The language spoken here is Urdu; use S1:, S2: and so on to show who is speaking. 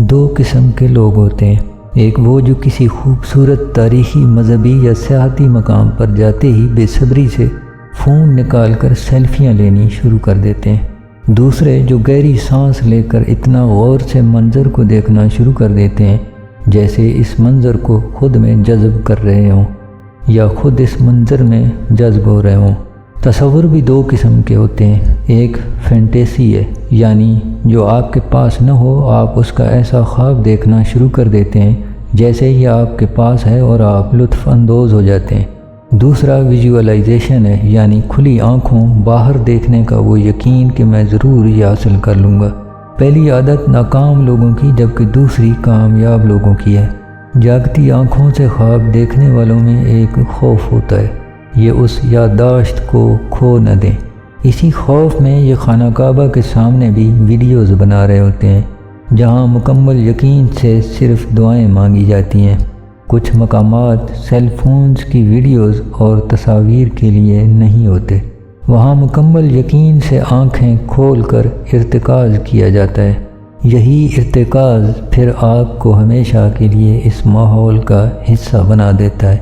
S1: دو قسم کے لوگ ہوتے ہیں، ایک وہ جو کسی خوبصورت تاریخی، مذہبی یا سیاحتی مقام پر جاتے ہی بے صبری سے فون نکال کر سیلفیاں لینی شروع کر دیتے ہیں، دوسرے جو گہری سانس لے کر اتنا غور سے منظر کو دیکھنا شروع کر دیتے ہیں جیسے اس منظر کو خود میں جذب کر رہے ہوں یا خود اس منظر میں جذب ہو رہے ہوں۔ تصور بھی دو قسم کے ہوتے ہیں، ایک فینٹیسی ہے، یعنی جو آپ کے پاس نہ ہو آپ اس کا ایسا خواب دیکھنا شروع کر دیتے ہیں جیسے یہ آپ کے پاس ہے اور آپ لطف اندوز ہو جاتے ہیں۔ دوسرا ویژولائزیشن ہے، یعنی کھلی آنکھوں باہر دیکھنے کا وہ یقین کہ میں ضرور یہ حاصل کر لوں گا۔ پہلی عادت ناکام لوگوں کی جبکہ دوسری کامیاب لوگوں کی ہے۔ جاگتی آنکھوں سے خواب دیکھنے والوں میں ایک خوف ہوتا ہے، یہ اس یادداشت کو کھو نہ دیں۔ اسی خوف میں یہ خانہ کعبہ کے سامنے بھی ویڈیوز بنا رہے ہوتے ہیں جہاں مکمل یقین سے صرف دعائیں مانگی جاتی ہیں۔ کچھ مقامات سیل فونز کی ویڈیوز اور تصاویر کے لیے نہیں ہوتے، وہاں مکمل یقین سے آنکھیں کھول کر ارتکاز کیا جاتا ہے۔ یہی ارتکاز پھر آپ کو ہمیشہ کے لیے اس ماحول کا حصہ بنا دیتا ہے۔